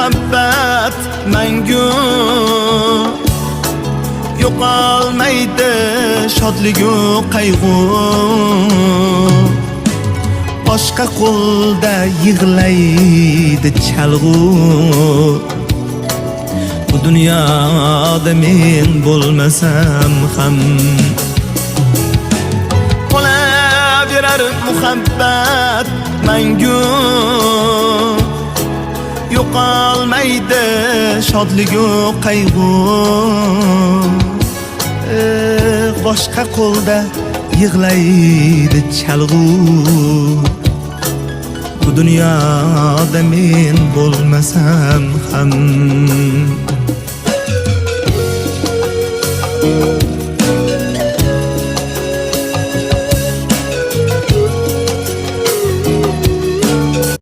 muhabbat mangu yo'qolmaydi shodligu qayg'u boshqa qo'lda yig'laydi chalg'u bu dunyoda men bo'lmasam ham qolaverar muhabbat mangu yo'qolmaydi shodligu qayg'u boshqa qo'lda yig'laydi chalg'u bu dunyoda men bo'lmasam ham